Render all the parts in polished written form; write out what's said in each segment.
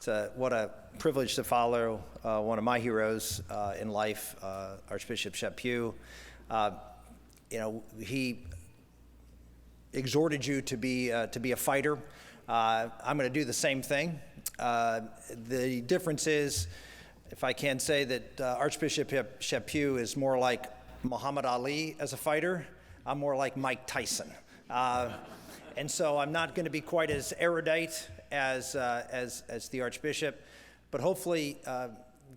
What a privilege to follow one of my heroes in life, Archbishop Chaput. He exhorted you to be a fighter. I'm going to do the same thing. The difference is, if I can say that Archbishop Chaput is more like Muhammad Ali as a fighter, I'm more like Mike Tyson. And so I'm not going to be quite as erudite as the Archbishop, but hopefully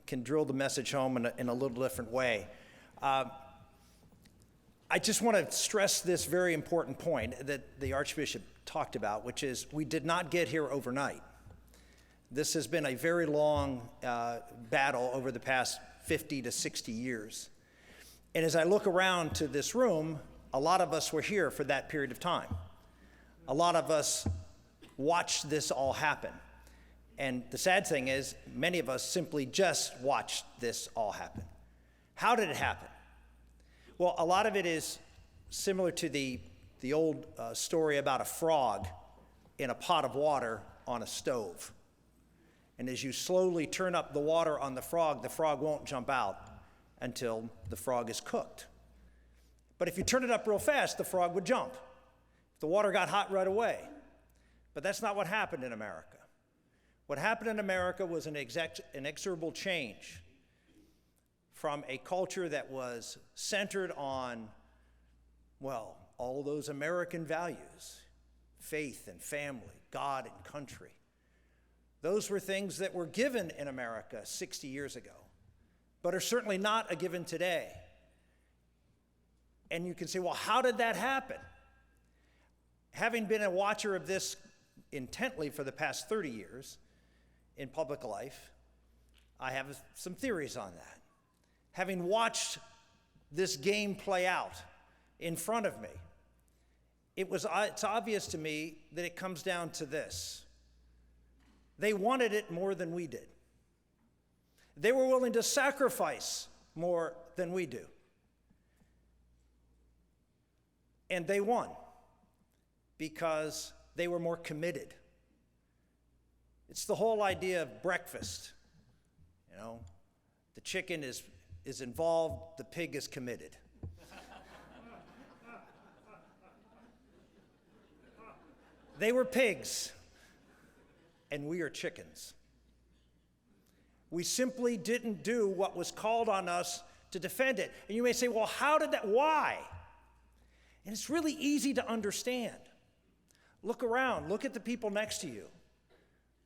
can drill the message home in a little different way. I just want to stress this very important point that the Archbishop talked about, which is we did not get here overnight. This has been a very long battle over the past 50 to 60 years. And as I look around to this room, a lot of us were here for that period of time. A lot of us watched this all happen. And the sad thing is, many of us simply just watched this all happen. How did it happen? Well, a lot of it is similar to the old story about a frog in a pot of water on a stove. And as you slowly turn up the water on the frog won't jump out until the frog is cooked. But if you turn it up real fast, the frog would jump. The water got hot right away. But that's not what happened in America. What happened in America was an inexorable change from a culture that was centered on, well, all those American values, faith and family, God and country. Those were things that were given in America 60 years ago, but are certainly not a given today. And you can say, well, how did that happen? Having been a watcher of this intently for the past 30 years in public life, I have some theories on that. Having watched this game play out in front of me, it's obvious to me that it comes down to this. They wanted it more than we did. They were willing to sacrifice more than we do. And they won because they were more committed. It's the whole idea of breakfast. The chicken is involved, the pig is committed. They were pigs, and we are chickens. We simply didn't do what was called on us to defend it. And you may say, well, how did that, why? And it's really easy to understand. Look around, look at the people next to you.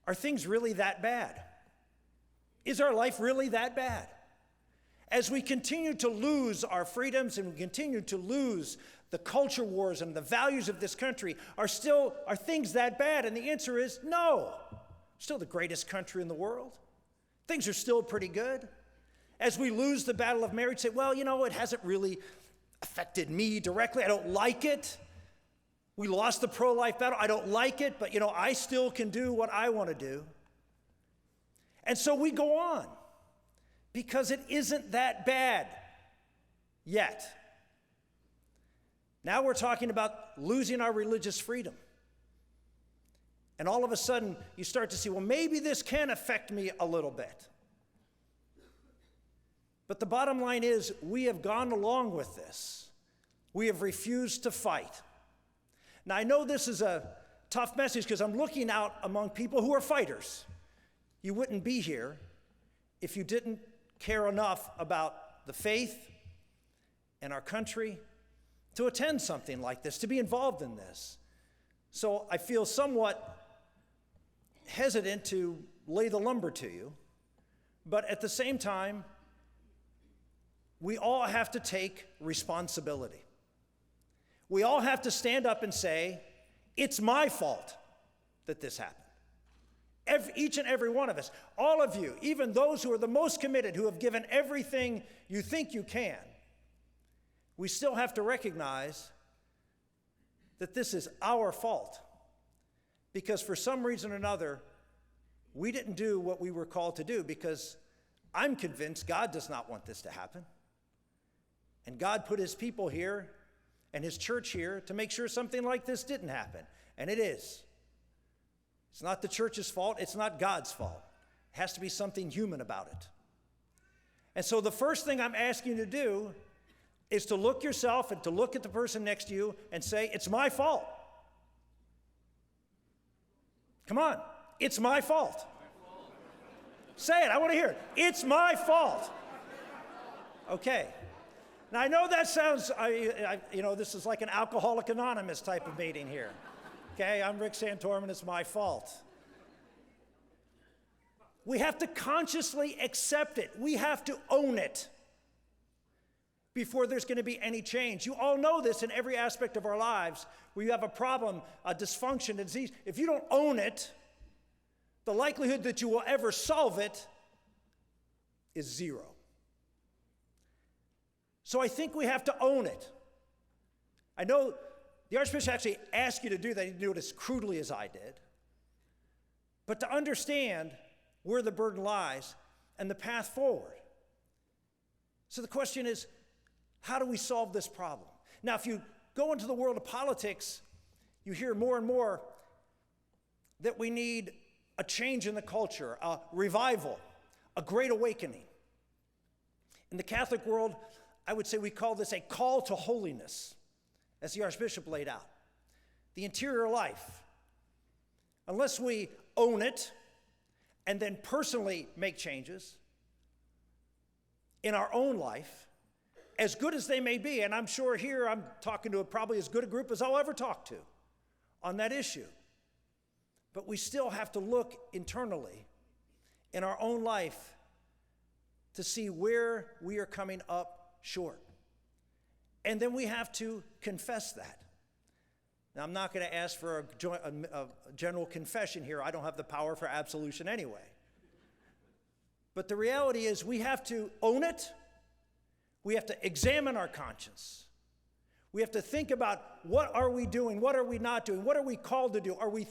Are things really that bad? Is our life really that bad? As we continue to lose our freedoms and we continue to lose the culture wars and the values of this country, are things that bad? And the answer is no. Still the greatest country in the world. Things are still pretty good. As we lose the battle of marriage, say, well, it hasn't really affected me directly. I don't like it. We lost the pro-life battle. I don't like it, but I still can do what I want to do. And so we go on because it isn't that bad yet. Now we're talking about losing our religious freedom. And all of a sudden you start to see, well, maybe this can affect me a little bit. But the bottom line is we have gone along with this. We have refused to fight. Now, I know this is a tough message because I'm looking out among people who are fighters. You wouldn't be here if you didn't care enough about the faith and our country to attend something like this, to be involved in this. So I feel somewhat hesitant to lay the lumber to you, but at the same time, we all have to take responsibility. We all have to stand up and say, it's my fault that this happened. Each and every one of us, all of you, even those who are the most committed, who have given everything you think you can, we still have to recognize that this is our fault. Because for some reason or another, we didn't do what we were called to do, because I'm convinced God does not want this to happen. And God put his people here and his church here to make sure something like this didn't happen. And it is. It's not the church's fault. It's not God's fault. It has to be something human about it. And so the first thing I'm asking you to do is to look yourself and to look at the person next to you and say, it's my fault. Come on, it's my fault. Say it, I want to hear it. It's my fault. Okay. Now I know that sounds, this is like an Alcoholic Anonymous type of meeting here. Okay, I'm Rick Santorum and it's my fault. We have to consciously accept it. We have to own it before there's going to be any change. You all know this in every aspect of our lives where you have a problem, a dysfunction, a disease. If you don't own it, the likelihood that you will ever solve it is zero. So I think we have to own it. I know the Archbishop actually asked you to do that. He didn't do it as crudely as I did. But to understand where the burden lies and the path forward. So the question is, how do we solve this problem? Now, if you go into the world of politics, you hear more and more that we need a change in the culture, a revival, a great awakening. In the Catholic world, I would say we call this a call to holiness, as the Archbishop laid out. The interior life. Unless we own it and then personally make changes in our own life, as good as they may be, and I'm sure here I'm talking to probably as good a group as I'll ever talk to on that issue. But we still have to look internally in our own life to see where we are coming up short. And then we have to confess that. Now, I'm not going to ask for a general confession here. I don't have the power for absolution anyway. But the reality is we have to own it. We have to examine our conscience. We have to think about what are we doing, what are we not doing, what are we called to do? Are we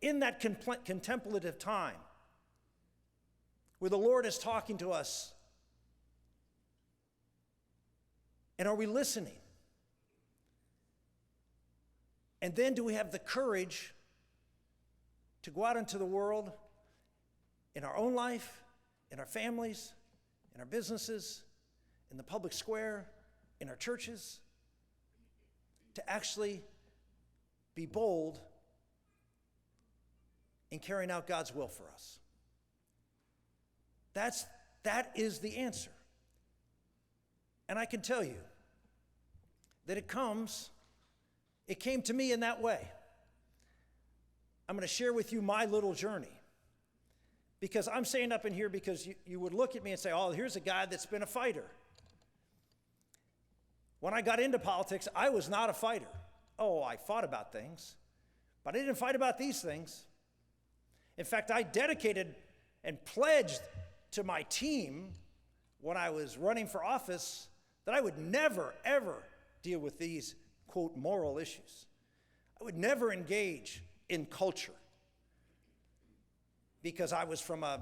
in that contemplative time where the Lord is talking to us? And are we listening? And then do we have the courage to go out into the world, in our own life, in our families, in our businesses, in the public square, in our churches, to actually be bold in carrying out God's will for us? That is the answer. And I can tell you that it came to me in that way. I'm going to share with you my little journey. Because I'm saying up in here because you would look at me and say, oh, here's a guy that's been a fighter. When I got into politics, I was not a fighter. Oh, I fought about things, but I didn't fight about these things. In fact, I dedicated and pledged to my team when I was running for office that I would never, ever deal with these, quote, moral issues. I would never engage in culture because I was from a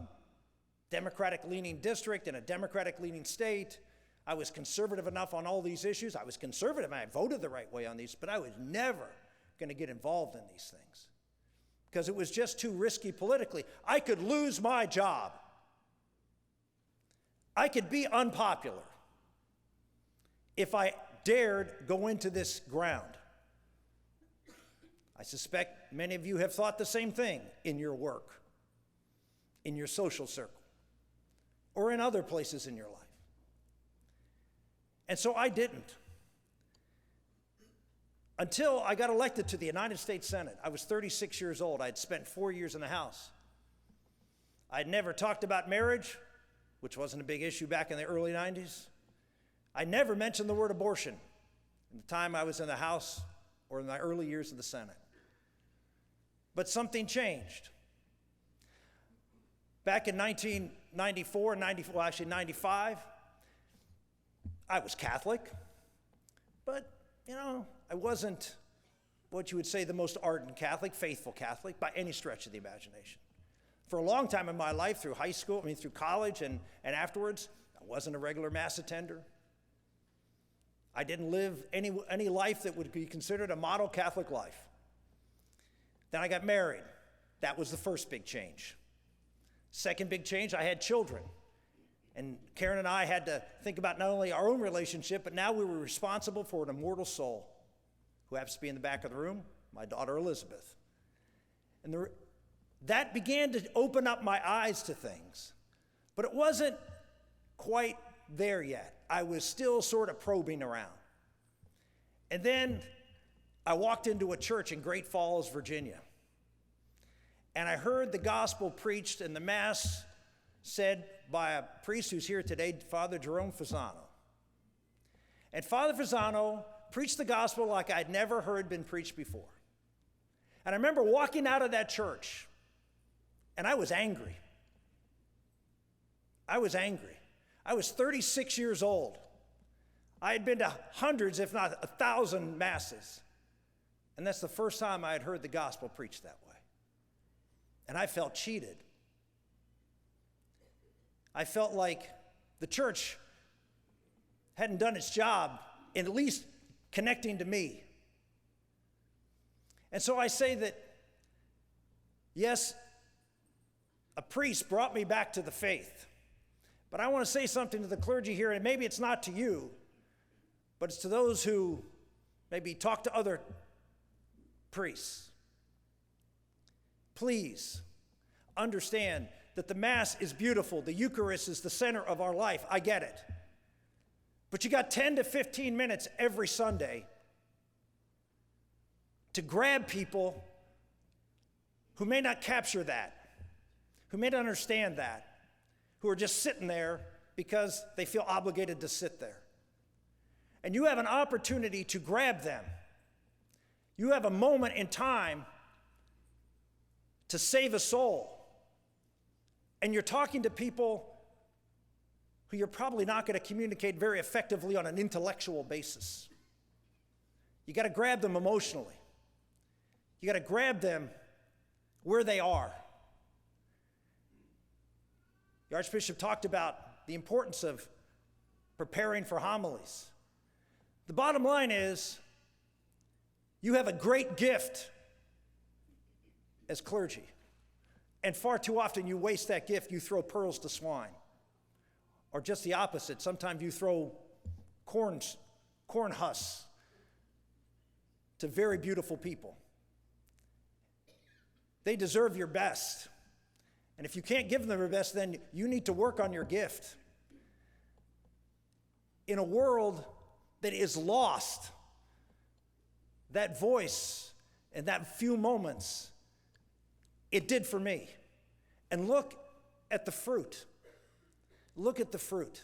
Democratic-leaning district in a Democratic-leaning state. I was conservative enough on all these issues. I was conservative and I voted the right way on these, but I was never going to get involved in these things because it was just too risky politically. I could lose my job. I could be unpopular if I dared go into this ground. I suspect many of you have thought the same thing in your work, in your social circle, or in other places in your life. And so I didn't. Until I got elected to the United States Senate. I was 36 years old. I had spent 4 years in the House. I'd never talked about marriage, which wasn't a big issue back in the early 90s. I never mentioned the word abortion in the time I was in the House or in my early years of the Senate. But something changed. Back in 95, I was Catholic, but, I wasn't what you would say the most ardent Catholic, faithful Catholic, by any stretch of the imagination. For a long time in my life, through through college and afterwards, I wasn't a regular Mass attender. I didn't live any life that would be considered a model Catholic life. Then I got married. That was the first big change. Second big change, I had children. And Karen and I had to think about not only our own relationship, but now we were responsible for an immortal soul who happens to be in the back of the room, my daughter Elizabeth. And that began to open up my eyes to things. But it wasn't quite there yet. I was still sort of probing around. And then I walked into a church in Great Falls, Virginia. And I heard the gospel preached and the Mass said by a priest who's here today, Father Jerome Fasano. And Father Fasano preached the gospel like I'd never heard been preached before. And I remember walking out of that church, and I was angry. I was angry. I was 36 years old. I had been to hundreds, if not 1,000 masses. And that's the first time I had heard the gospel preached that way. And I felt cheated. I felt like the church hadn't done its job in at least connecting to me. And so I say that, yes, a priest brought me back to the faith. But I want to say something to the clergy here, and maybe it's not to you, but it's to those who maybe talk to other priests. Please understand that the Mass is beautiful. The Eucharist is the center of our life. I get it. But you got 10 to 15 minutes every Sunday to grab people who may not capture that, who may not understand that, who are just sitting there because they feel obligated to sit there. And you have an opportunity to grab them. You have a moment in time to save a soul. And you're talking to people who you're probably not going to communicate very effectively on an intellectual basis. You got to grab them emotionally. You got to grab them where they are. The Archbishop talked about the importance of preparing for homilies. The bottom line is, you have a great gift as clergy. And far too often you waste that gift. You throw pearls to swine. Or just the opposite. Sometimes you throw corn husks to very beautiful people. They deserve your best. And if you can't give them their best, then you need to work on your gift. In a world that is lost, that voice and that few moments, it did for me. And look at the fruit. Look at the fruit.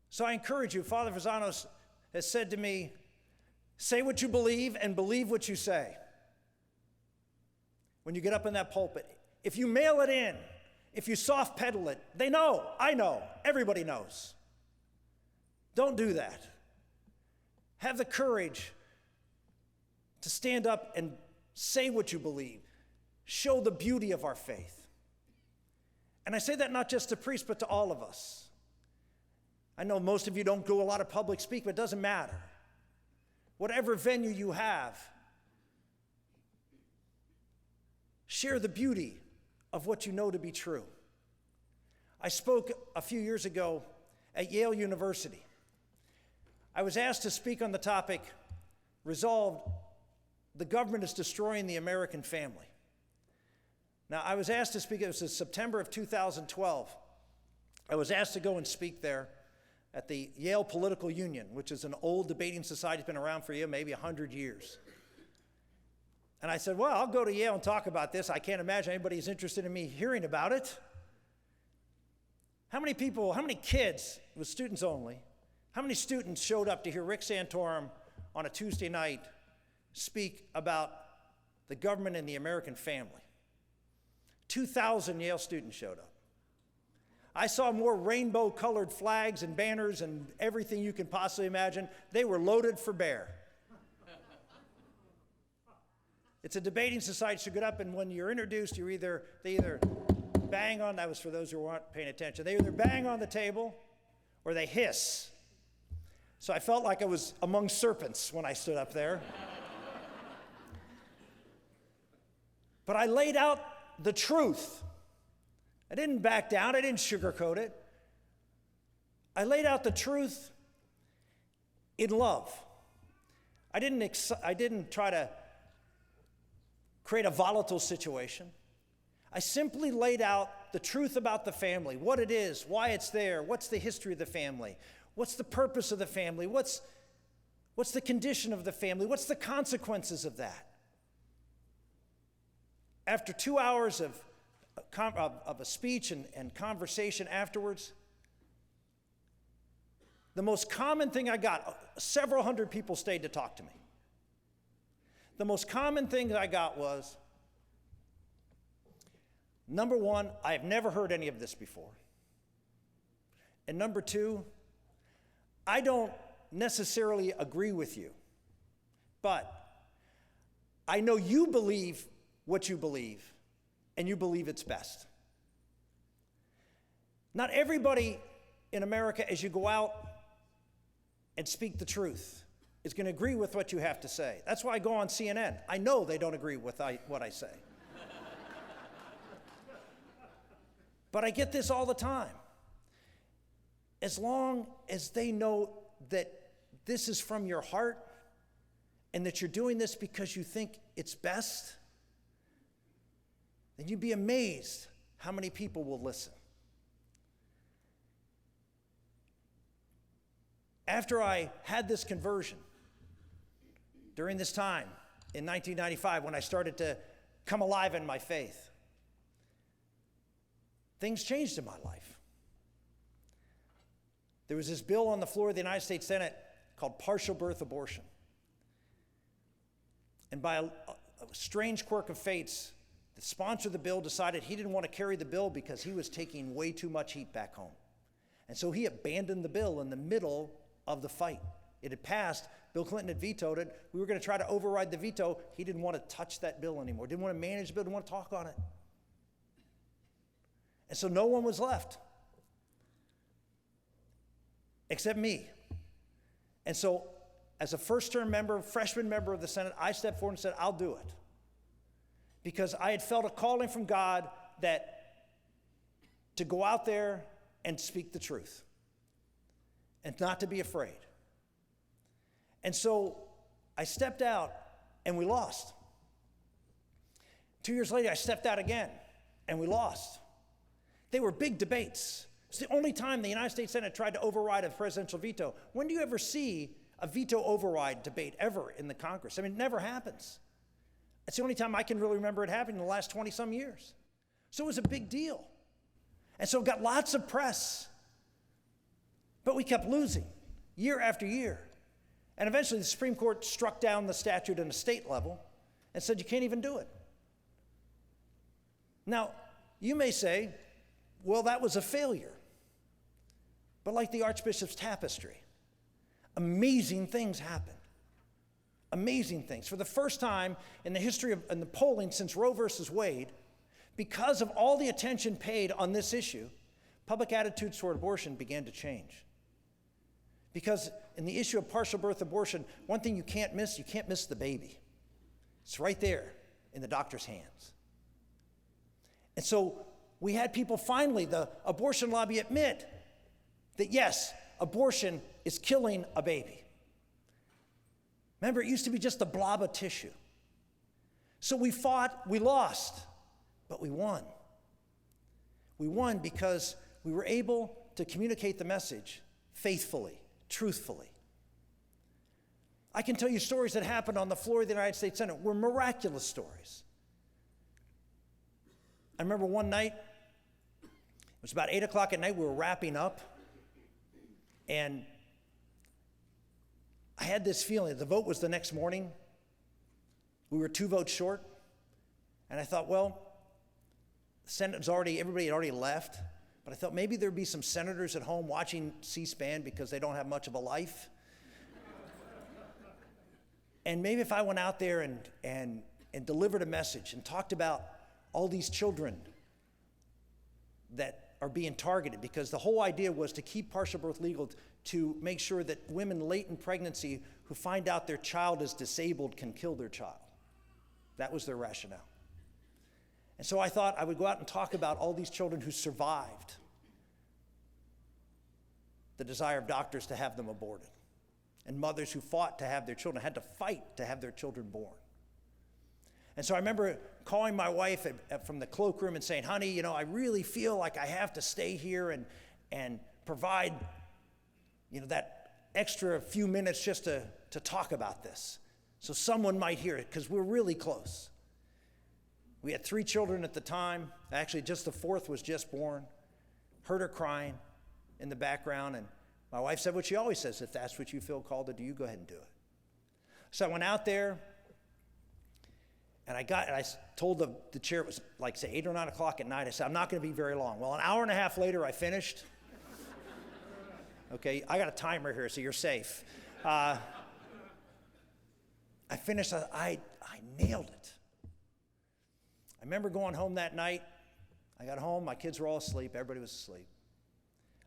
So I encourage you, Father Fasano has said to me, say what you believe and believe what you say. When you get up in that pulpit, if you mail it in, if you soft pedal it, they know, I know, everybody knows. Don't do that. Have the courage to stand up and say what you believe. Show the beauty of our faith. And I say that not just to priests, but to all of us. I know most of you don't do a lot of public speak, but it doesn't matter. Whatever venue you have, share the beauty of what you know to be true. I spoke a few years ago at Yale University. I was asked to speak on the topic, Resolved, the government is destroying the American family. Now, I was asked to speak, it was in September of 2012. I was asked to go and speak there at the Yale Political Union, which is an old debating society that's been around for maybe 100 years. And I said, well, I'll go to Yale and talk about this. I can't imagine anybody's interested in me hearing about it. How many people, how many kids, it was students only, how many students showed up to hear Rick Santorum on a Tuesday night speak about the government and the American family? 2,000 Yale students showed up. I saw more rainbow-colored flags and banners and everything you can possibly imagine. They were loaded for bear. It's a debating society, so get up, and when you're introduced, they either bang on, that was for those who weren't paying attention, they either bang on the table or they hiss. So I felt like I was among serpents when I stood up there. But I laid out the truth. I didn't back down. I didn't sugarcoat it. I laid out the truth in love. I didn't try to create a volatile situation. I simply laid out the truth about the family, what it is, why it's there, what's the history of the family, what's the purpose of the family, what's the condition of the family, what's the consequences of that. After 2 hours of a speech and conversation afterwards, the most common thing I got, several hundred people stayed to talk to me. The most common thing that I got was, number one, I have never heard any of this before. And number two, I don't necessarily agree with you, but I know you believe what you believe, and you believe it's best. Not everybody in America, as you go out and speak the truth, is going to agree with what you have to say. That's why I go on CNN. I know they don't agree with what I say. But I get this all the time. As long as they know that this is from your heart and that you're doing this because you think it's best, then you'd be amazed how many people will listen. After I had this conversion, during this time in 1995, when I started to come alive in my faith, things changed in my life. There was this bill on the floor of the United States Senate called partial birth abortion. And by a strange quirk of fates, the sponsor of the bill decided he didn't want to carry the bill because he was taking way too much heat back home. And so he abandoned the bill in the middle of the fight. It had passed. Bill Clinton had vetoed it. We were going to try to override the veto. He didn't want to touch that bill anymore. Didn't want to manage the bill. Didn't want to talk on it. And so no one was left except me. And so as a first-term member, freshman member of the Senate, I stepped forward and said, I'll do it. Because I had felt a calling from God to go out there and speak the truth and not to be afraid. And so I stepped out and we lost. 2 years later, I stepped out again and we lost. They were big debates. It's the only time the United States Senate tried to override a presidential veto. When do you ever see a veto override debate ever in the Congress? I mean, it never happens. It's the only time I can really remember it happening in the last 20-some years. So it was a big deal. And so it got lots of press. But we kept losing year after year. And eventually the Supreme Court struck down the statute on a state level and said you can't even do it. Now, you may say, well, that was a failure. But like the Archbishop's tapestry, amazing things happened. Amazing things. For the first time in the history of the polling since Roe versus Wade, because of all the attention paid on this issue, public attitudes toward abortion began to change. Because in the issue of partial birth abortion, one thing you can't miss the baby. It's right there in the doctor's hands. And so we had people finally, the abortion lobby, admit that yes, abortion is killing a baby. Remember, it used to be just a blob of tissue. So we fought, we lost, but we won. We won because we were able to communicate the message faithfully, truthfully. I can tell you stories that happened on the floor of the United States Senate were miraculous stories. I remember one night, it was about 8 o'clock at night, we were wrapping up, and I had this feeling. The vote was the next morning. We were 2 votes short. And I thought, well, the Senate was everybody had already left. But I thought maybe there'd be some senators at home watching C-SPAN because they don't have much of a life. And maybe if I went out there and delivered a message and talked about all these children that are being targeted, because the whole idea was to keep partial birth legal to make sure that women late in pregnancy who find out their child is disabled can kill their child. That was their rationale. And so I thought I would go out and talk about all these children who survived the desire of doctors to have them aborted, and mothers who fought to have their children, had to fight to have their children born. And so I remember calling my wife from the cloakroom and saying, honey, I really feel like I have to stay here and provide, that extra few minutes just to talk about this. So someone might hear it, because we're really close. We had 3 children at the time. Actually, just the 4th was just born. Heard her crying in the background, and my wife said what she always says: if that's what you feel called to do, you go ahead and do it. So I went out there, and I told the chair, it was like, say, 8 or 9 o'clock at night. I said, I'm not going to be very long. Well, an hour and a half later, I finished. Okay, I got a timer here, so you're safe. I finished. I nailed it. I remember going home that night. I got home. My kids were all asleep. Everybody was asleep.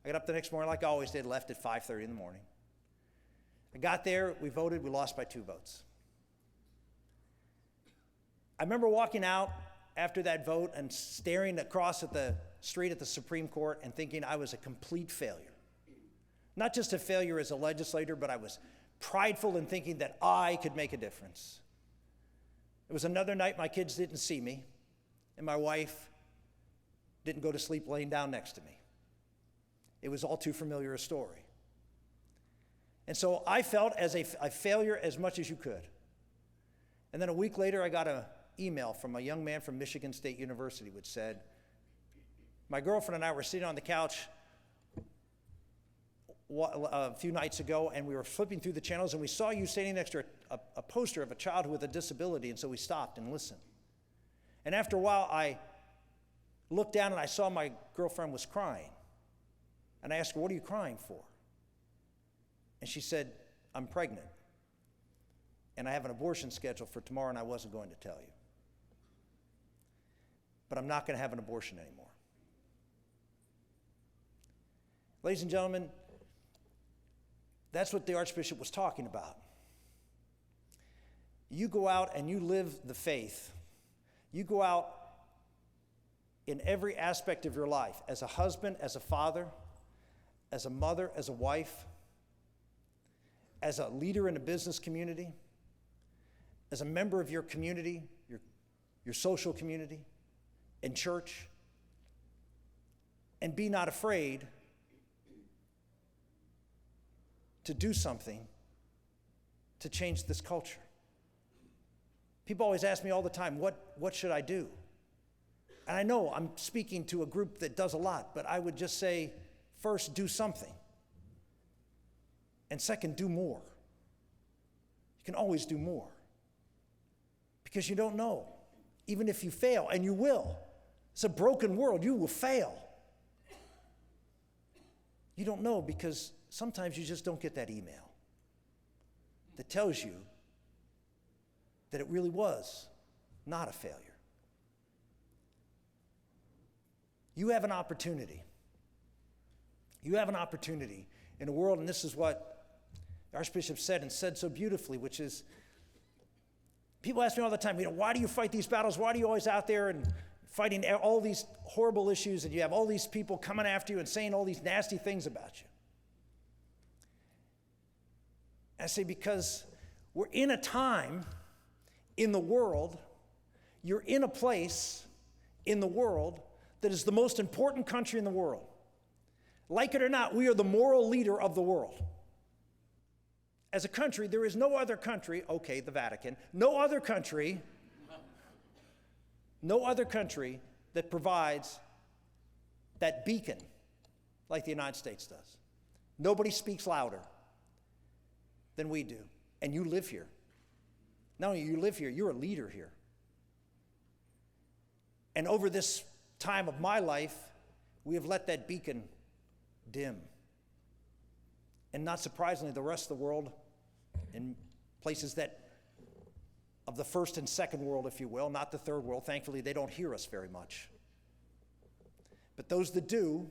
I got up the next morning like I always did, left at 5:30 in the morning. I got there. We voted. We lost by 2 votes. I remember walking out after that vote and staring across at the street at the Supreme Court and thinking I was a complete failure. Not just a failure as a legislator, but I was prideful in thinking that I could make a difference. It was another night my kids didn't see me, and my wife didn't go to sleep laying down next to me. It was all too familiar a story. And so I felt as a failure as much as you could. And then a week later, I got an email from a young man from Michigan State University which said, my girlfriend and I were sitting on the couch a few nights ago, and we were flipping through the channels, and we saw you standing next to a poster of a child with a disability, and so we stopped and listened. And after a while, I looked down and I saw my girlfriend was crying. And I asked her, what are you crying for? And she said, I'm pregnant, and I have an abortion scheduled for tomorrow, and I wasn't going to tell you. But I'm not going to have an abortion anymore. Ladies and gentlemen, that's what the Archbishop was talking about. You go out and you live the faith. You go out in every aspect of your life, as a husband, as a father, as a mother, as a wife, as a leader in a business community, as a member of your community, your social community, in church, and be not afraid to do something to change this culture. People always ask me all the time, what should I do? And I know I'm speaking to a group that does a lot, but I would just say, first, do something. And second, do more. You can always do more. Because you don't know. Even if you fail, and you will. It's a broken world. You will fail. You don't know because sometimes you just don't get that email that tells you that it really was not a failure. You have an opportunity. You have an opportunity in a world, and this is what the Archbishop said, and said so beautifully, which is, people ask me all the time, why do you fight these battles? Why are you always out there and fighting all these horrible issues, and you have all these people coming after you and saying all these nasty things about you? I say, because we're in a time in the world, you're in a place in the world that is the most important country in the world. Like it or not, we are the moral leader of the world. As a country, there is no other country, okay, the Vatican, no other country that provides that beacon like the United States does. Nobody speaks louder than we do. And you live here. Not only you live here, you're a leader here. And over this time of my life, we have let that beacon dim. And not surprisingly, the rest of the world, in places that, of the first and second world, if you will, not the third world, thankfully they don't hear us very much. But those that do,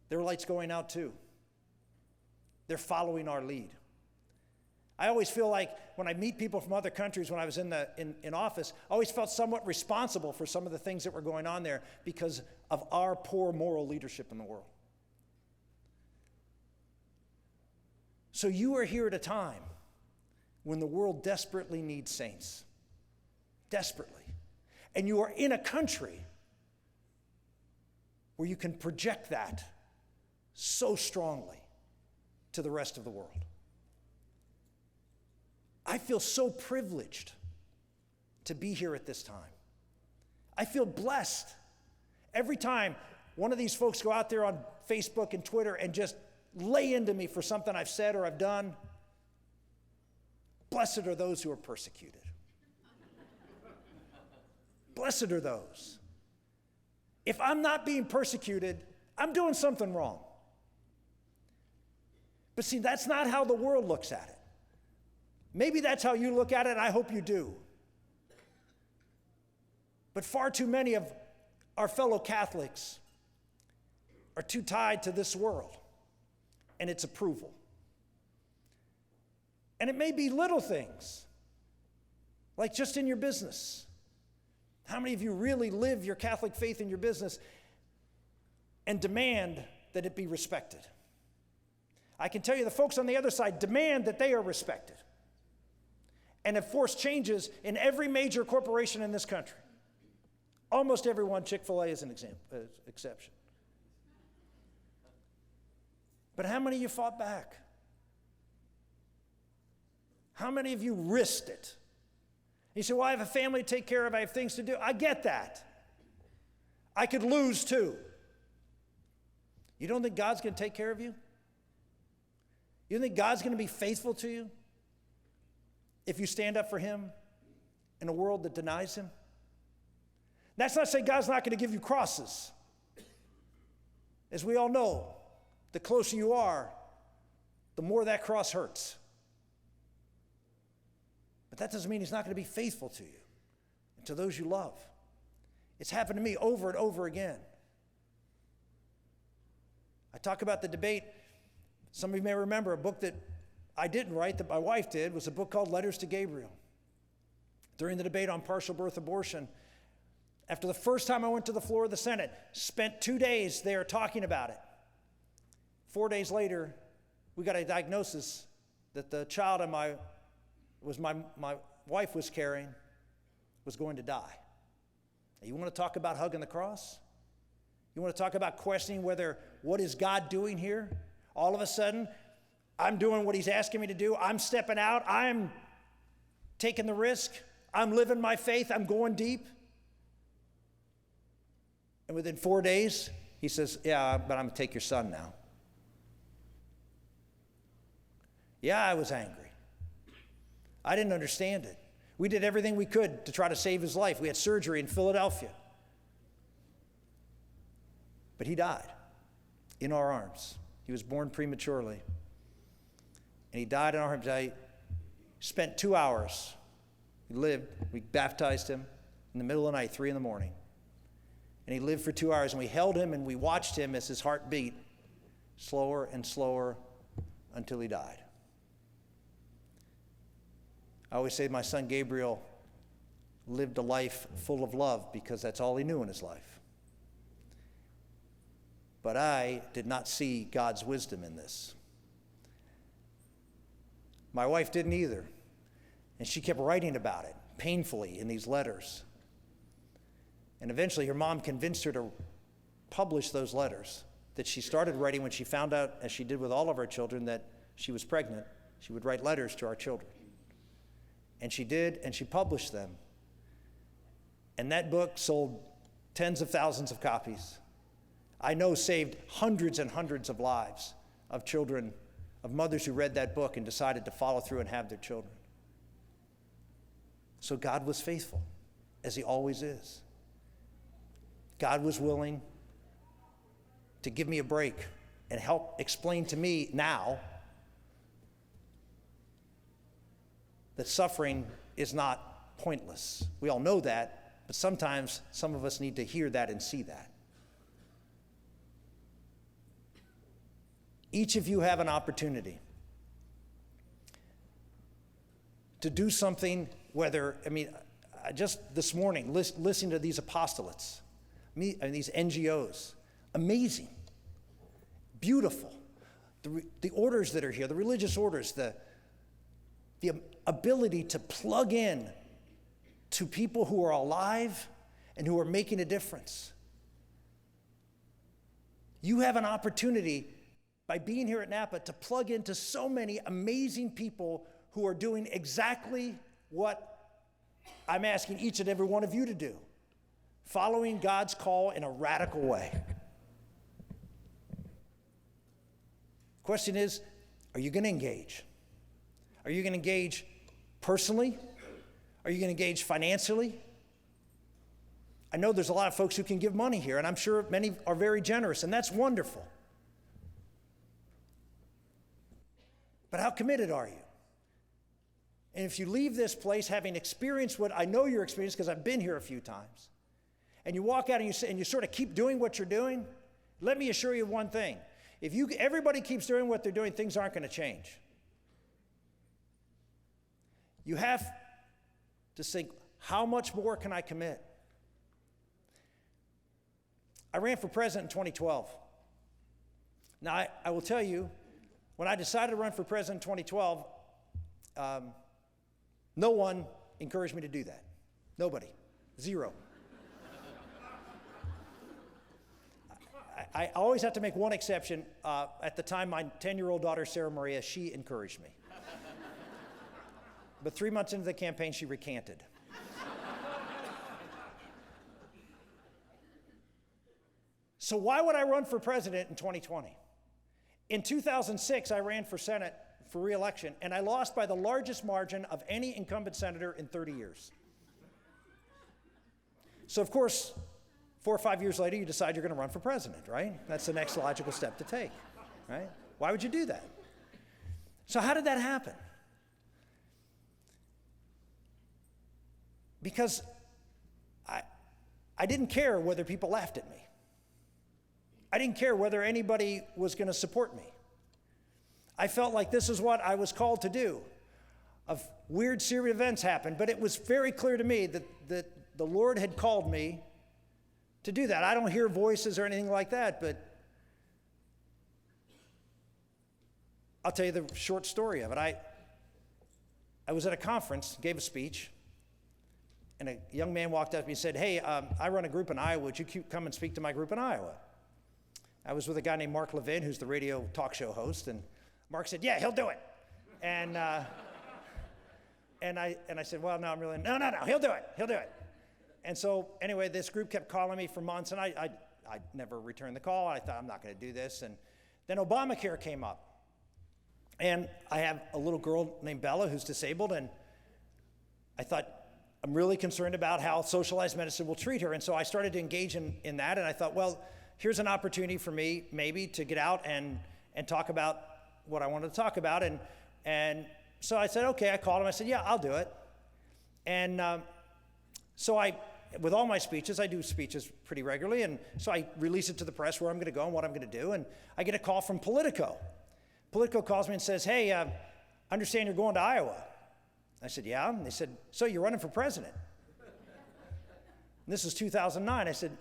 their light's going out too. They're following our lead. I always feel like when I meet people from other countries when I was in office, I always felt somewhat responsible for some of the things that were going on there because of our poor moral leadership in the world. So you are here at a time when the world desperately needs saints. Desperately. And you are in a country where you can project that so strongly to the rest of the world. I feel so privileged to be here at this time. I feel blessed. Every time one of these folks go out there on Facebook and Twitter and just lay into me for something I've said or I've done, blessed are those who are persecuted. Blessed are those. If I'm not being persecuted, I'm doing something wrong. But see, that's not how the world looks at it. Maybe that's how you look at it, I hope you do. But far too many of our fellow Catholics are too tied to this world and its approval. And it may be little things, like just in your business. How many of you really live your Catholic faith in your business and demand that it be respected? I can tell you the folks on the other side demand that they are respected and have forced changes in every major corporation in this country. Almost everyone, Chick-fil-A is an exception. But how many of you fought back? How many of you risked it? You say, well, I have a family to take care of, I have things to do. I get that. I could lose too. You don't think God's going to take care of you? You don't think God's going to be faithful to you if you stand up for him in a world that denies him? That's not saying God's not going to give you crosses. As we all know, the closer you are, the more that cross hurts. But that doesn't mean he's not going to be faithful to you and to those you love. It's happened to me over and over again. I talk about the debate. Some of you may remember a book that I didn't write, that my wife did, was a book called Letters to Gabriel. During the debate on partial birth abortion, after the first time I went to the floor of the Senate, spent 2 days there talking about it. 4 days later, we got a diagnosis that the child my wife was carrying was going to die. Now, you want to talk about hugging the cross? You want to talk about questioning what is God doing here? All of a sudden, I'm doing what he's asking me to do. I'm stepping out. I'm taking the risk. I'm living my faith. I'm going deep. And within 4 days, he says, yeah, but I'm going to take your son now. Yeah, I was angry. I didn't understand it. We did everything we could to try to save his life. We had surgery in Philadelphia. But he died in our arms. He was born prematurely. And he died in our arms. I spent 2 hours. He lived. We baptized him in the middle of the night, 3 a.m. And he lived for 2 hours. And we held him and we watched him as his heart beat slower and slower until he died. I always say my son Gabriel lived a life full of love because that's all he knew in his life. But I did not see God's wisdom in this. My wife didn't either. And she kept writing about it painfully in these letters. And eventually her mom convinced her to publish those letters that she started writing when she found out, as she did with all of our children, that she was pregnant. She would write letters to our children. And she did, and she published them. And that book sold tens of thousands of copies. I know saved hundreds and hundreds of lives of children, of mothers who read that book and decided to follow through and have their children. So God was faithful, as he always is. God was willing to give me a break and help explain to me now that suffering is not pointless. We all know that, but sometimes some of us need to hear that and see that. Each of you have an opportunity to do something, just this morning, listening to these apostolates, these NGOs, amazing, beautiful. The orders that are here, the religious orders, the ability to plug in to people who are alive and who are making a difference. You have an opportunity by being here at Napa to plug into so many amazing people who are doing exactly what I'm asking each and every one of you to do, following God's call in a radical way. Question is, are you going to engage? Are you going to engage personally? Are you going to engage financially? I know there's a lot of folks who can give money here, and I'm sure many are very generous, and that's wonderful. But how committed are you? And if you leave this place having experienced what I know you're experiencing, because I've been here a few times, and you walk out and you sort of keep doing what you're doing, let me assure you of one thing. If everybody keeps doing what they're doing, things aren't going to change. You have to think, how much more can I commit? I ran for president in 2012. Now, I will tell you, when I decided to run for president in 2012, no one encouraged me to do that. Nobody. Zero. I always have to make one exception. At the time, my 10-year-old daughter, Sarah Maria, she encouraged me. But 3 months into the campaign, she recanted. So why would I run for president in 2020? In 2006, I ran for Senate for re-election, and I lost by the largest margin of any incumbent senator in 30 years. So of course, 4 or 5 years later, you decide you're going to run for president, right? That's the next logical step to take, right? Why would you do that? So how did that happen? Because I didn't care whether people laughed at me. I didn't care whether anybody was going to support me. I felt like this is what I was called to do. Of weird series of events happened, but it was very clear to me that the Lord had called me to do that. I don't hear voices or anything like that, but I'll tell you the short story of it. I was at a conference, gave a speech, and a young man walked up to me and said, "Hey, I run a group in Iowa. Would you come and speak to my group in Iowa?" I was with a guy named Mark Levin, who's the radio talk show host, and Mark said, "Yeah, he'll do it." And I said, "Well, no, I'm really, no, he'll do it." And so anyway, this group kept calling me for months, and I never returned the call. I thought, I'm not going to do this. And then Obamacare came up, and I have a little girl named Bella who's disabled, and I thought, I'm really concerned about how socialized medicine will treat her. And so I started to engage in that, and I thought, well, here's an opportunity for me maybe to get out and talk about what I wanted to talk about. And so I said, okay, I called him. I said, yeah, I'll do it. And so with all my speeches, I do speeches pretty regularly. And so I release it to the press where I'm going to go and what I'm going to do. And I get a call from Politico. Politico calls me and says, hey, I understand you're going to Iowa. I said, yeah. And they said, so you're running for president? And this is 2009. I said,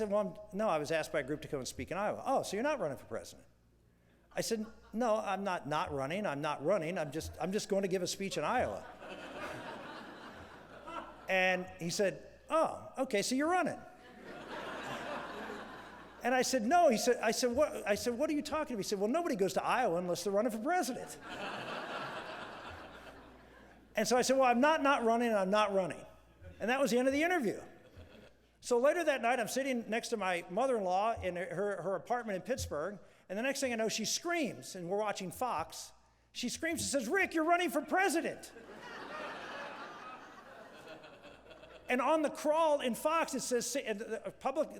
well, no, I was asked by a group to come and speak in Iowa. Oh, so you're not running for president? I said, no, I'm not running. I'm not running. I'm just going to give a speech in Iowa. And he said, oh, okay, so you're running. And I said, no. I said, what are you talking about? He said, well, nobody goes to Iowa unless they're running for president. And so I said, well, I'm not running, and I'm not running. And that was the end of the interview. So later that night, I'm sitting next to my mother-in-law in her apartment in Pittsburgh, and the next thing I know, she screams, and we're watching Fox. She screams and says, Rick, you're running for president. And on the crawl in Fox, it says,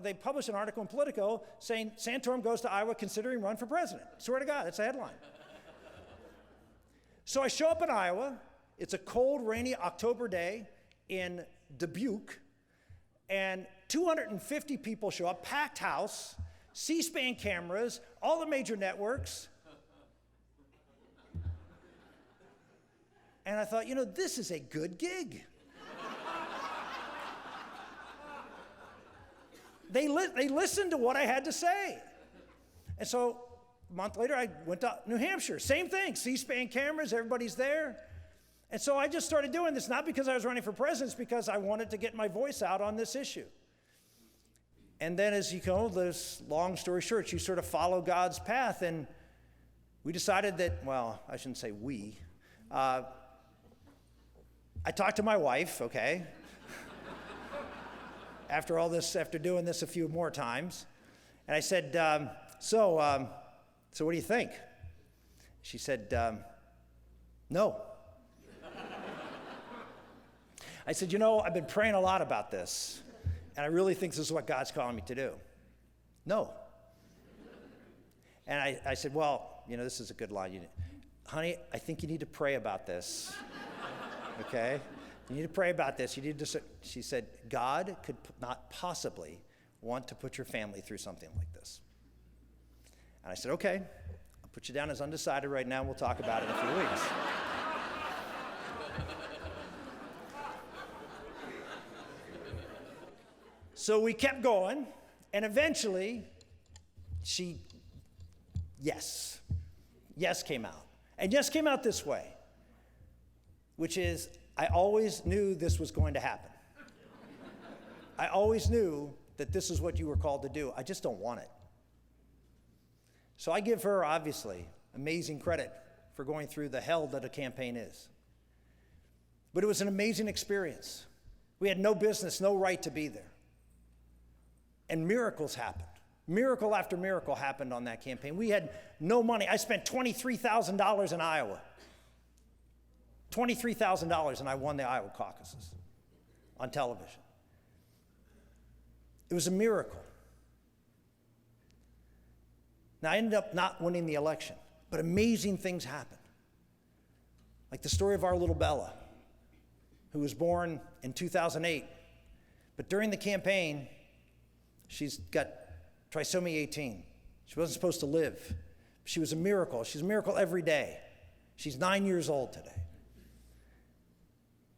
they published an article in Politico saying, Santorum goes to Iowa considering run for president. Swear to God, that's the headline. So I show up in Iowa. It's a cold, rainy October day in Dubuque, and 250 people show up, packed house, C-SPAN cameras, all the major networks. And I thought, this is a good gig. They listened to what I had to say. And so a month later, I went to New Hampshire. Same thing, C-SPAN cameras, everybody's there. And so I just started doing this, not because I was running for president, it's because I wanted to get my voice out on this issue. And then as you know, this long story short, you sort of follow God's path. And we decided that, well, I shouldn't say we. I talked to my wife, okay? After all this, after doing this a few more times. And I said, so what do you think? She said, no. I said, I've been praying a lot about this, and I really think this is what God's calling me to do. No. And I said, well, this is a good line. Honey, I think you need to pray about this, okay? You need to pray about this. She said, God could not possibly want to put your family through something like this. And I said, okay, I'll put you down as undecided right now, and we'll talk about it in a few weeks. So we kept going, and eventually, yes came out. And yes came out this way, which is, I always knew this was going to happen. I always knew that this is what you were called to do. I just don't want it. So I give her, obviously, amazing credit for going through the hell that a campaign is. But it was an amazing experience. We had no business, no right to be there. And miracles happened. Miracle after miracle happened on that campaign. We had no money. I spent $23,000 in Iowa. $23,000, and I won the Iowa caucuses on television. It was a miracle. Now, I ended up not winning the election, but amazing things happened. Like the story of our little Bella, who was born in 2008. But during the campaign, she's got trisomy 18. She wasn't supposed to live. She was a miracle. She's a miracle every day. She's 9 years old today.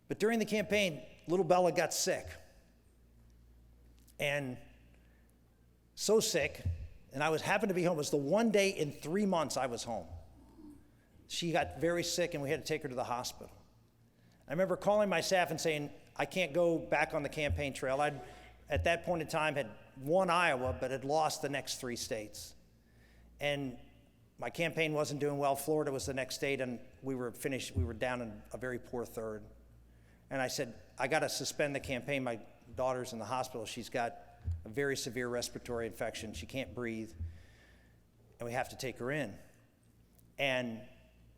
But during the campaign, little Bella got sick. And so sick, and I happened to be home. It was the one day in 3 months I was home. She got very sick, and we had to take her to the hospital. I remember calling my staff and saying, I can't go back on the campaign trail. At that point in time, had won Iowa, but had lost the next 3 states. And my campaign wasn't doing well. Florida was the next state, and we were finished. We were down in a very poor third. And I said, I got to suspend the campaign. My daughter's in the hospital. She's got a very severe respiratory infection. She can't breathe, and we have to take her in. And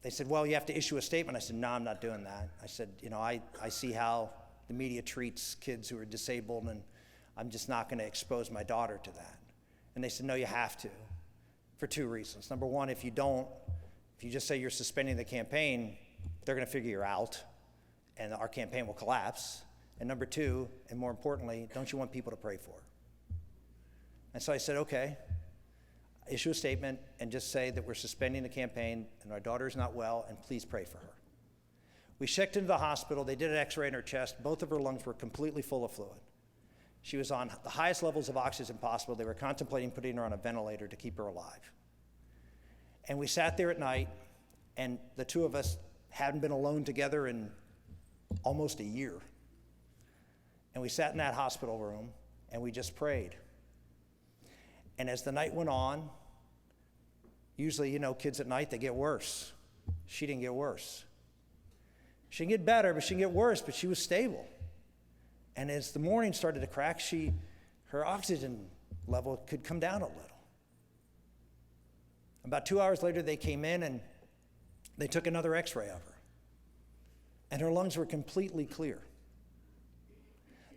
they said, well, you have to issue a statement. I said, no, I'm not doing that. I said, I see how the media treats kids who are disabled, and I'm just not going to expose my daughter to that. And they said, no, you have to, for 2 reasons. Number one, if you just say you're suspending the campaign, they're going to figure you're out, and our campaign will collapse. And number two, and more importantly, don't you want people to pray for her? And so I said, okay, issue a statement and just say that we're suspending the campaign and our daughter's not well, and please pray for her. We checked into the hospital. They did an x-ray in her chest. Both of her lungs were completely full of fluid. She was on the highest levels of oxygen possible. They were contemplating putting her on a ventilator to keep her alive. And we sat there at night, and the two of us hadn't been alone together in almost a year. And we sat in that hospital room, and we just prayed. And as the night went on, usually, kids at night, they get worse. She didn't get worse. She didn't get better, but she didn't get worse, but she was stable. And as the morning started to crack, her oxygen level could come down a little. About 2 hours later, they came in and they took another x-ray of her. And her lungs were completely clear.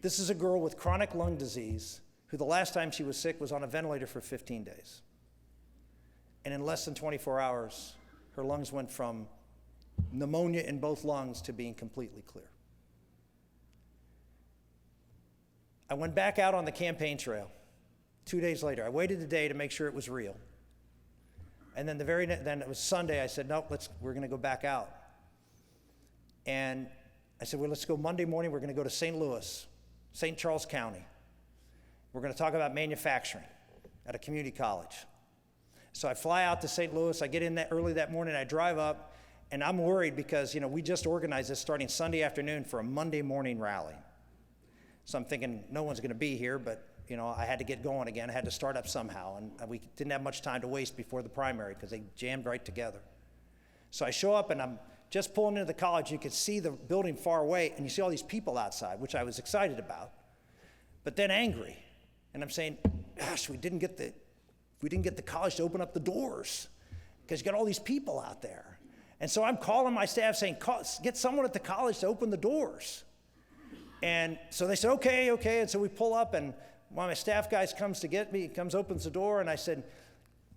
This is a girl with chronic lung disease who the last time she was sick was on a ventilator for 15 days. And in less than 24 hours, her lungs went from pneumonia in both lungs to being completely clear. I went back out on the campaign trail 2 days later. I waited a day to make sure it was real. And then then it was Sunday. I said, nope, we're going to go back out. And I said, well, let's go Monday morning. We're going to go to St. Louis, St. Charles County. We're going to talk about manufacturing at a community college. So I fly out to St. Louis. I get in that early that morning. I drive up, and I'm worried because, we just organized this starting Sunday afternoon for a Monday morning rally. So I'm thinking no one's going to be here, but, I had to get going again. I had to start up somehow, and we didn't have much time to waste before the primary because they jammed right together. So I show up, and I'm just pulling into the college. You could see the building far away, and you see all these people outside, which I was excited about, but then angry. And I'm saying, gosh, we didn't get the college to open up the doors because you got all these people out there. And so I'm calling my staff saying, get someone at the college to open the doors. And so they said, okay. And so we pull up, and one of my staff guys comes to get me, opens the door, and I said,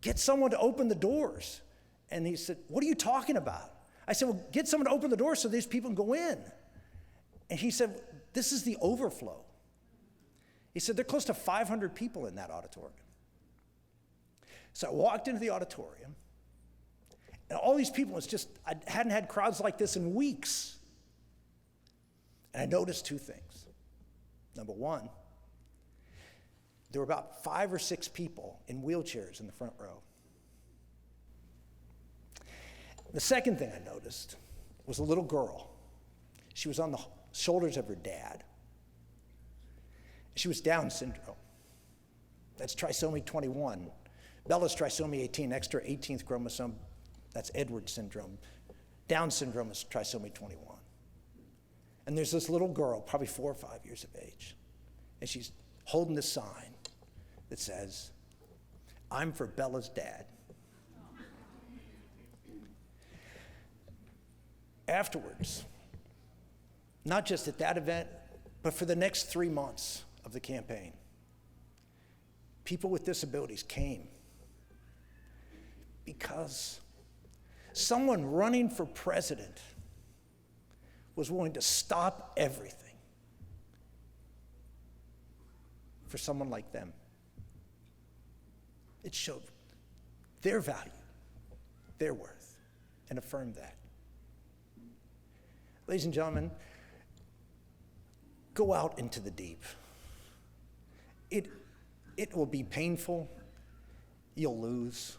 get someone to open the doors. And he said, what are you talking about? I said, well, get someone to open the door so these people can go in. And he said, this is the overflow. He said, there are close to 500 people in that auditorium. So I walked into the auditorium, and all these people, I hadn't had crowds like this in weeks. And I noticed two things. Number one, there were about 5 or 6 people in wheelchairs in the front row. The second thing I noticed was a little girl. She was on the shoulders of her dad. She was Down syndrome. That's trisomy 21. Bella's trisomy 18, extra 18th chromosome. That's Edwards syndrome. Down syndrome is trisomy 21. And there's this little girl, probably 4 or 5 years of age, and she's holding this sign that says, I'm for Bella's dad. Afterwards, not just at that event, but for the next 3 months of the campaign, people with disabilities came because someone running for president was willing to stop everything for someone like them. It showed their value, their worth, and affirmed that. Ladies and gentlemen, go out into the deep. It will be painful. You'll lose.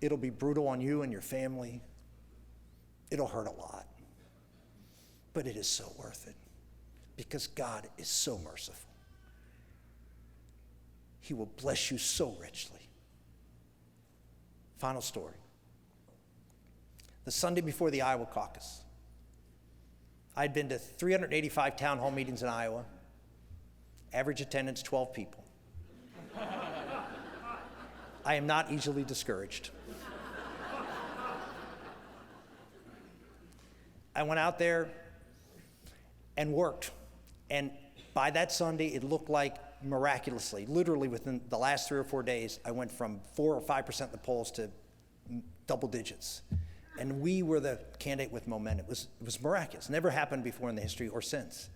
It'll be brutal on you and your family. It'll hurt a lot. But it is so worth it because God is so merciful. He will bless you so richly. Final story. The Sunday before the Iowa caucus, I'd been to 385 town hall meetings in Iowa. Average attendance, 12 people. I am not easily discouraged. I went out there and worked. And by that Sunday, it looked like miraculously, literally within the last 3 or 4 days, I went from 4 or 5% in the polls to double digits. And we were the candidate with momentum. It was miraculous. Never happened before in the history or since.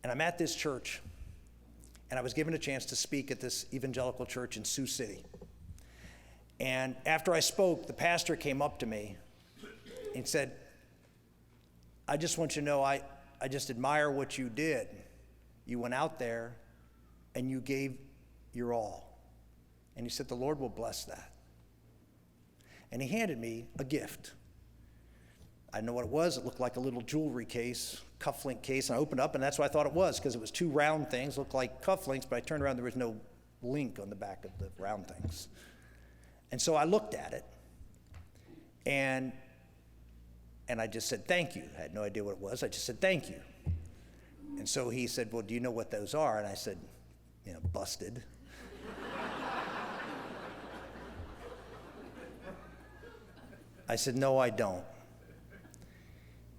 And I'm at this church, and I was given a chance to speak at this evangelical church in Sioux City. And after I spoke, the pastor came up to me and said, I just want you to know, I just admire what you did. You went out there and you gave your all. And he said, the Lord will bless that. And he handed me a gift. I didn't know what it was. It looked like a little jewelry case, cufflink case, and I opened it up, and that's what I thought it was, because it was 2 round things, looked like cufflinks, but I turned around, there was no link on the back of the round things. And so I looked at it, and I just said, thank you. I had no idea what it was. I just said, thank you. And so he said, well, do you know what those are? And I said, busted. I said, no, I don't.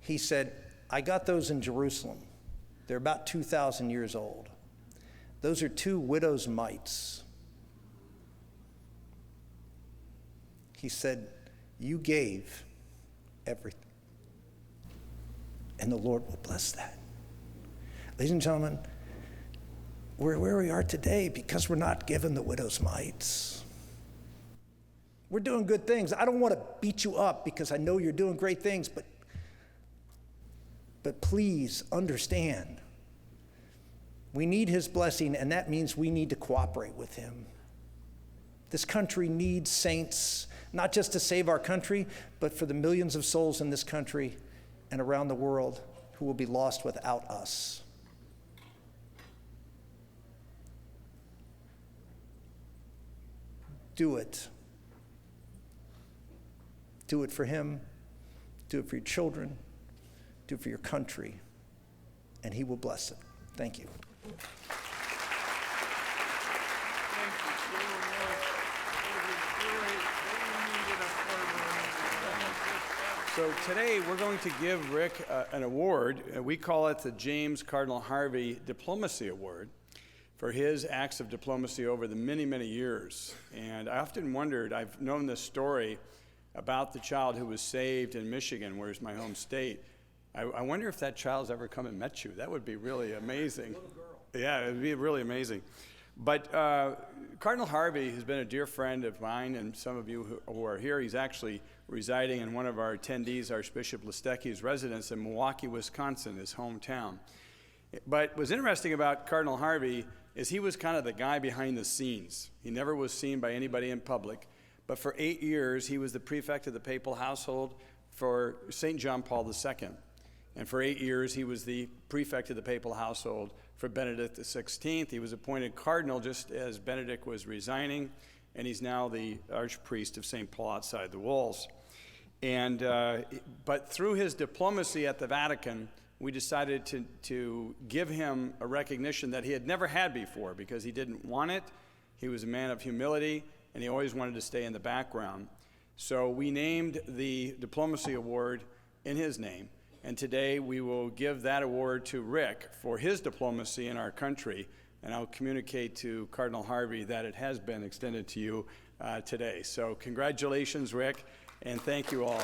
He said, I got those in Jerusalem. They're about 2,000 years old. Those are 2 widow's mites. He said, you gave everything, and the Lord will bless that. Ladies and gentlemen, we're where we are today because we're not given the widow's mites. We're doing good things. I don't want to beat you up because I know you're doing great things, but But please understand, we need his blessing, and that means we need to cooperate with him. This country needs saints, not just to save our country, but for the millions of souls in this country and around the world who will be lost without us. Do it. Do it for him. Do it for your children. Do it for your country. And he will bless it. Thank you. So today we're going to give Rick an award. We call it the James Cardinal Harvey Diplomacy Award for his acts of diplomacy over the many, many years. And I often wondered, I've known this story about the child who was saved in Michigan, where's my home state. I wonder if that child's ever come and met you. That would be really amazing. Little girl. Yeah, it would be really amazing. But Cardinal Harvey has been a dear friend of mine and some of you who are here. He's actually residing in one of our attendees, Archbishop Listecki's residence in Milwaukee, Wisconsin, his hometown. But what's interesting about Cardinal Harvey is he was kind of the guy behind the scenes. He never was seen by anybody in public. But for 8 years, he was the prefect of the papal household for St. John Paul II. And for 8 years, he was the prefect of the papal household for Benedict XVI. He was appointed cardinal just as Benedict was resigning, and he's now the archpriest of St. Paul outside the walls. And but through his diplomacy at the Vatican, we decided to give him a recognition that he had never had before because he didn't want it. He was a man of humility, and he always wanted to stay in the background. So we named the Diplomacy Award in his name. And today we will give that award to Rick for his diplomacy in our country. And I'll communicate to Cardinal Harvey that it has been extended to you today. So congratulations, Rick, and thank you all.